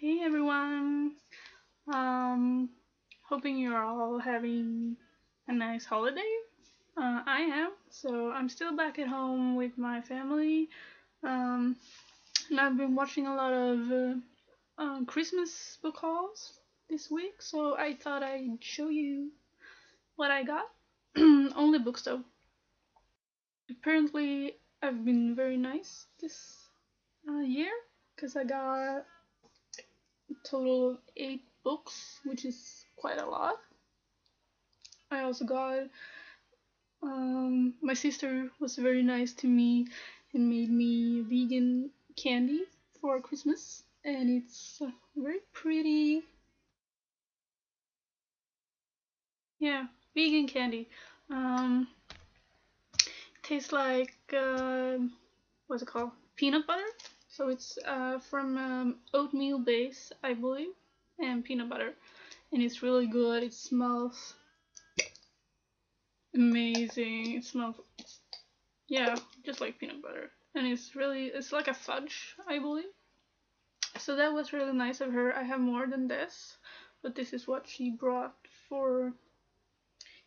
Hey everyone. Um, Hoping you're all having a nice holiday. I am. So I'm still back at home with my family. Um, and I've been watching a lot of Christmas book hauls this week. So I thought I'd show you what I got. Only books though. Apparently, I've been very nice this year because I got a total of 8 books, which is quite a lot. I also got my sister was very nice to me and made me vegan candy for Christmas, and it's very pretty. Yeah, vegan candy. Um, Tastes like what's it called? Peanut butter. So it's from oatmeal base, I believe, and peanut butter, and it's really good. It smells amazing. It smells, yeah, just like peanut butter. And it's like a fudge, I believe. So that was really nice of her. I have more than this, but this is what she brought for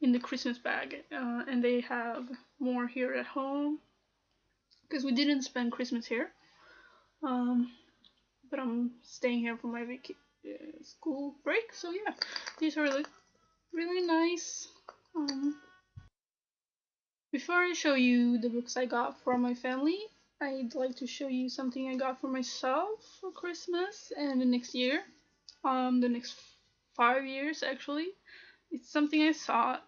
in the Christmas bag. And they have more here at home because we didn't spend Christmas here. Um, but I'm staying here for my school break. So yeah, these are really nice. Um, Before I show you the books I got for my family, I'd like to show you something I got for myself for Christmas and the next year. The next 5 years actually. It's something I saw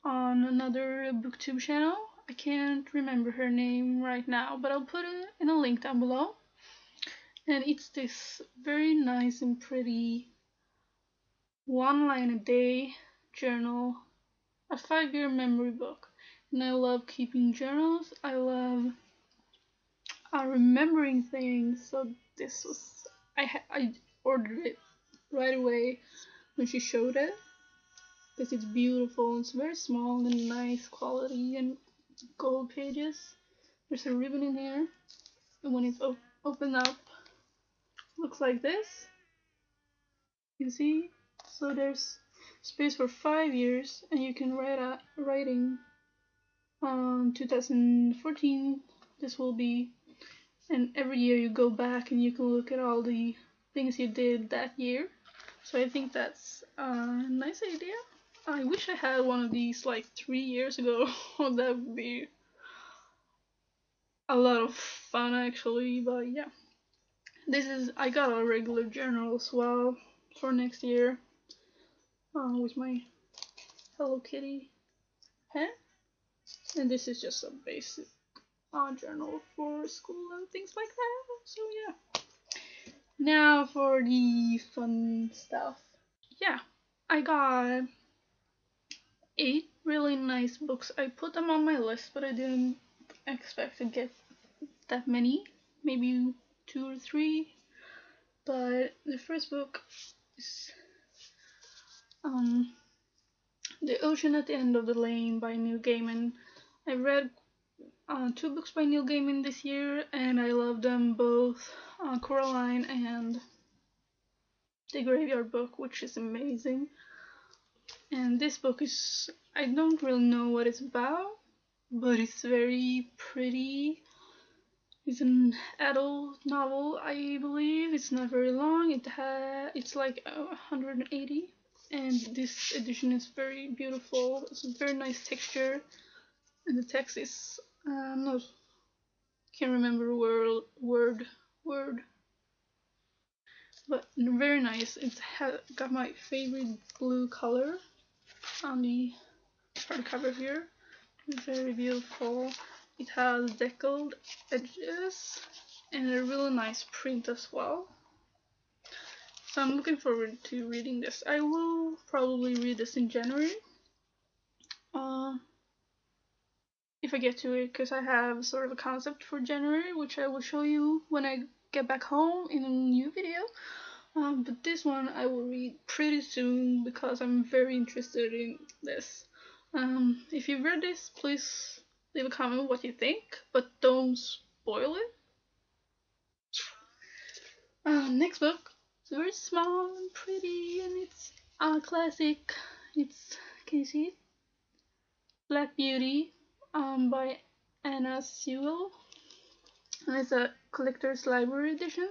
on another booktube channel. I can't remember her name right now, but I'll put it in a link down below. And it's this very nice and pretty 1 line a day journal, a 5 year memory book. And I love keeping journals. I love remembering things. So this was I ordered it right away when she showed it because it's beautiful. It's very small and nice quality and gold pages. There's a ribbon in here, and when it's opened up, looks like this. You see? So there's space for 5 years, and you can writing 2014. This will be, and every year you go back and you can look at all the things you did that year. So I think that's a nice idea. I wish I had one of these like 3 years ago. That would be a lot of fun actually. But yeah, I got a regular journal as well for next year with my Hello Kitty pen, and this is just a basic journal for school and things like that. So yeah, now for the fun stuff. Yeah, I got 8 really nice books. I put them on my list, but I didn't expect to get that many. Maybe 2 or 3. But the first book is um, The Ocean at the End of the Lane by Neil Gaiman. I read 2 books by Neil Gaiman this year, and I love them both, Coraline and The Graveyard Book, which is amazing. And this book is, I don't really know what it's about, but it's very pretty. It's an adult novel, I believe. It's not very long. It's like 180, and this edition is very beautiful. It's a very nice texture, and the text is not can't remember word, but very nice. It's got my favorite blue color on the hardcover here. Very beautiful. It has deckled edges and a really nice print as well. So I'm looking forward to reading this. I will probably read this in January. Uh, if I get to it, because I have sort of a concept for January, which I will show you when I get back home in a new video. But this one I will read pretty soon because I'm very interested in this. If you've read this, please leave a comment what you think, but don't spoil it. Next book It's very small and pretty, and it's a classic. It's, can you see it? Black Beauty, by Anna Sewell, and it's a collector's library edition.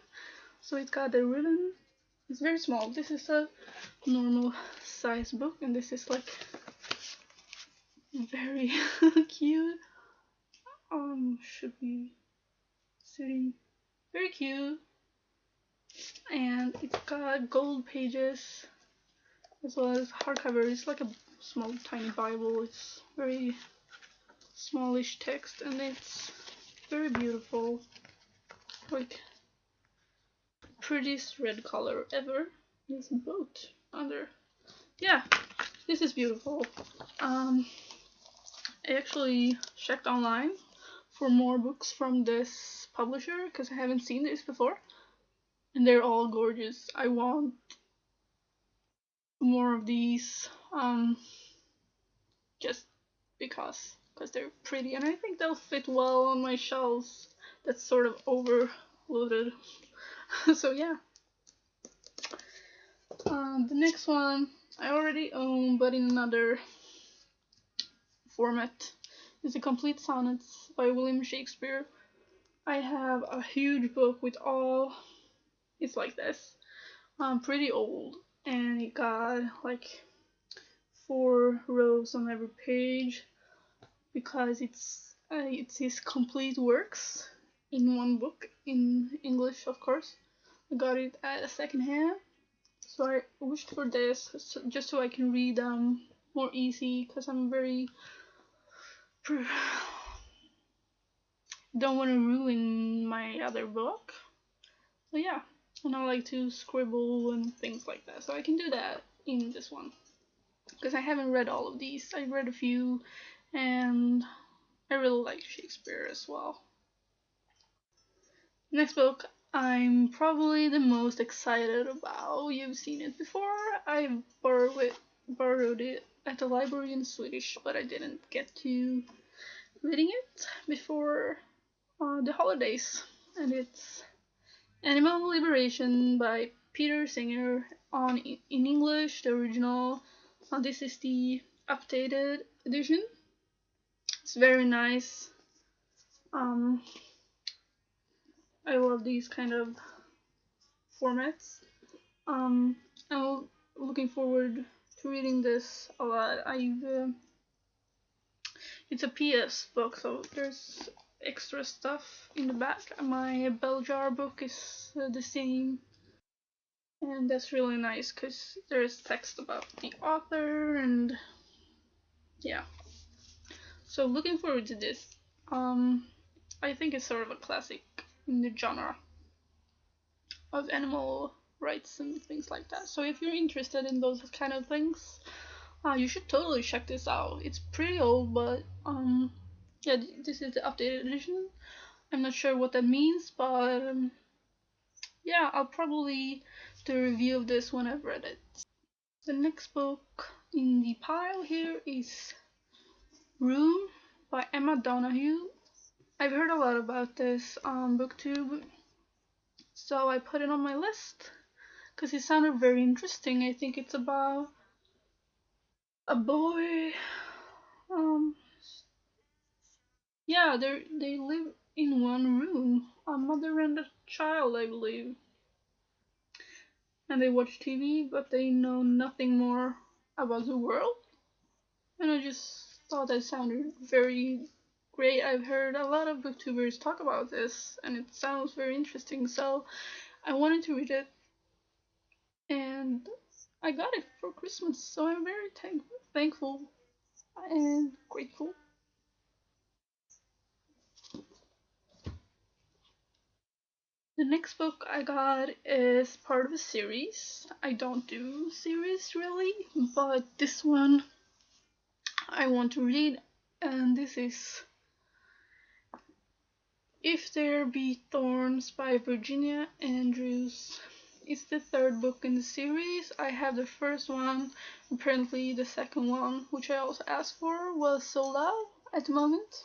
So it's got a ribbon. It's very small. This is a normal size book, and this is like very cute. Should be sitting very cute, and it's got gold pages as well as hardcover. It's like a small tiny Bible. It's very smallish text, and it's very beautiful, like prettiest red color ever. There's a boat under. Yeah, this is beautiful. I actually checked online for more books from this publisher because I haven't seen this before, and they're all gorgeous. I want more of these, just because they're pretty, and I think they'll fit well on my shelves. That's sort of overloaded. So yeah. The next one I already own, but in another format, is The Complete Sonnets by William Shakespeare. I have a huge book with all. It's like this. Pretty old, and it got like 4 rows on every page because it's his complete works in one book in English, of course. I got it at a second hand, so I wished for this just so I can read them more easy because I'm very don't want to ruin my other book. So yeah, and I like to scribble and things like that, so I can do that in this one because I haven't read all of these. I read a few, and I really like Shakespeare as well. Next book I'm probably the most excited about. You've seen it before. I borrowed it at the library in Swedish, but I didn't get to reading it before the holidays. And it's Animal Liberation by Peter Singer in English, the original. This is the updated edition. It's very nice. I love these kind of formats. I'm looking forward to reading this a lot. It's a PS book, so there's extra stuff in the back. My bell jar book is the same, and that's really nice because there's text about the author, and yeah. So looking forward to this. I think it's sort of a classic in the genre of animal rights and things like that. So if you're interested in those kind of things, you should totally check this out. It's pretty old, but yeah, this is the updated edition. I'm not sure what that means, but yeah, I'll probably do a review of this when I've read it. The next book in the pile here is Roon by Emma Donoghue. I've heard a lot about this on BookTube, so I put it on my list because it sounded very interesting. I think it's about a boy. Yeah, they live in one room, a mother and a child, I believe, and they watch TV, but they know nothing more about the world. And I just thought that sounded very great. I've heard a lot of booktubers talk about this, and it sounds very interesting. So I wanted to read it, and I got it for Christmas. So I'm very thankful and grateful. The next book I got is part of a series. I don't do series really, but this one I want to read, and this is If There Be Thorns by Virginia Andrews. It's the 3rd book in the series. I have the first one. Apparently the second one, which I also asked for, was sold out at the moment.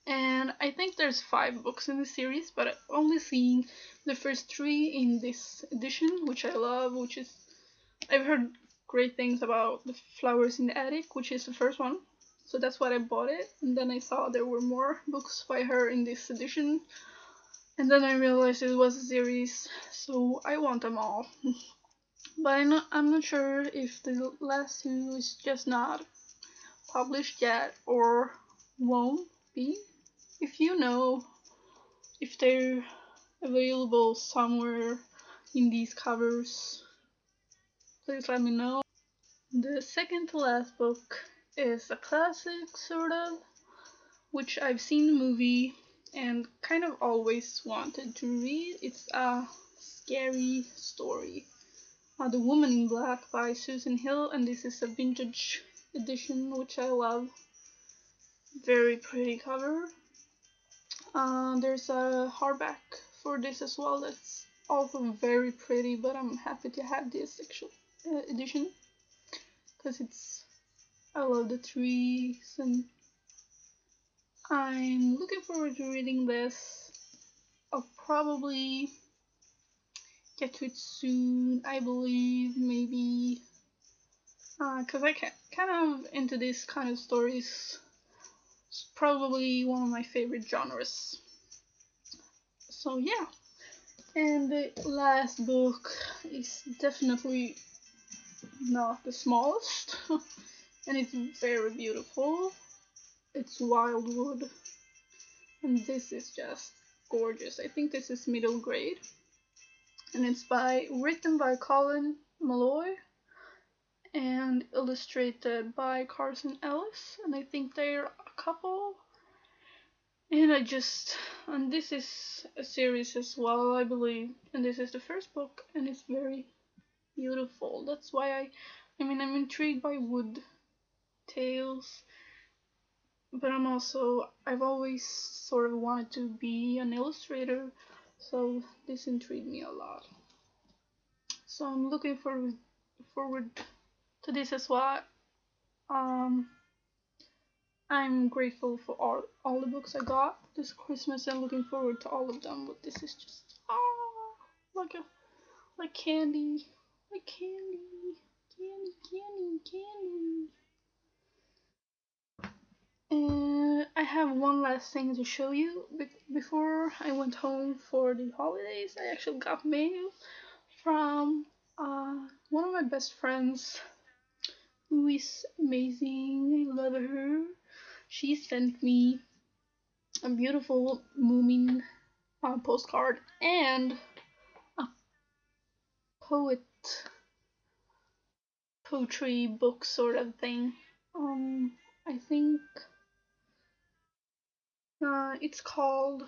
And I think there's 5 books in the series, but I've only seen the first 3 in this edition, which I love, which is I've heard great things about The Flowers in the Attic, which is the first one. So that's why I bought it. And then I saw there were more books by her in this edition. And then I realized it was a series, so I want them all. But I'm not sure if the last 2 is just not published yet or won't be. If you know if they're available somewhere in these covers, please let me know. The second to last book is a classic, sort of, which I've seen the movie and kind of always wanted to read. It's a scary story. The Woman in Black by Susan Hill, and this is a vintage edition, which I love. Very pretty cover. There's a hardback for this as well that's also very pretty, but I'm happy to have this actual edition because I love the trees, and I'm looking forward to reading this. I'll probably get to it soon, I believe, maybe, because I kind of into this kind of stories. It's probably one of my favorite genres. So yeah, and the last book is definitely not the smallest, and it's very beautiful. It's Wildwood, and this is just gorgeous. I think this is middle grade, and it's written by Colin Malloy and illustrated by Carson Ellis, and I think they're a couple. And this is a series as well, I believe, and this is the first book, and it's very beautiful. That's why I'm intrigued by wood tales, but I've always sort of wanted to be an illustrator, so this intrigued me a lot. So I'm looking forward to this as well. I'm grateful for all the books I got this Christmas and looking forward to all of them. But this is just like candy, like candy, candy. And I have one last thing to show you. Before I went home for the holidays, I actually got mail from one of my best friends, who is amazing. I love her. She sent me a beautiful Moomin postcard and a poetry book sort of thing. I think it's called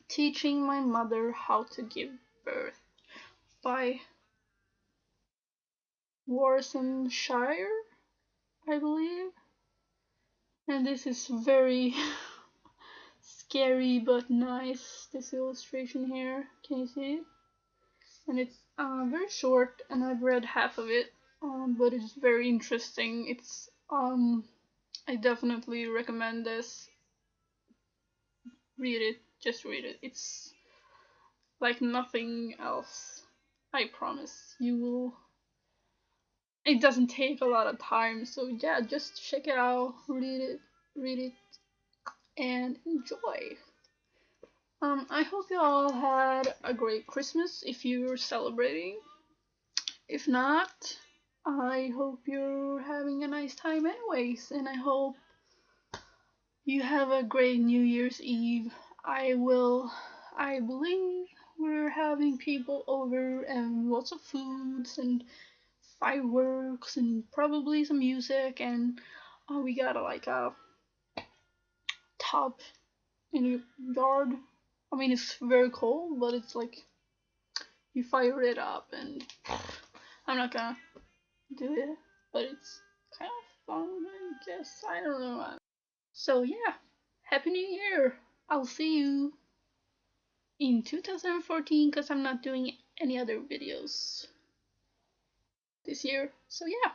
Teaching My Mother How to Give Birth by Worcestershire, I believe. And this is very scary but nice, this illustration here. Can you see it? And it's very short, and I've read half of it, but it's very interesting. I definitely recommend this. Read it, just read it. It's like nothing else. I promise you will. It doesn't take a lot of time, so yeah, just check it out, read it, and enjoy. I hope you all had a great Christmas if you're celebrating. If not, I hope you're having a nice time anyways, and I hope you have a great New Year's Eve. I believe we're having people over and lots of foods and fireworks and probably some music, and we got like a top in the yard. I mean, it's very cold, but it's like you fire it up, and I'm not gonna do it, but it's kind of fun, I guess. I don't know. So yeah, Happy New Year! I'll see you in 2014 because I'm not doing any other videos this year. So yeah.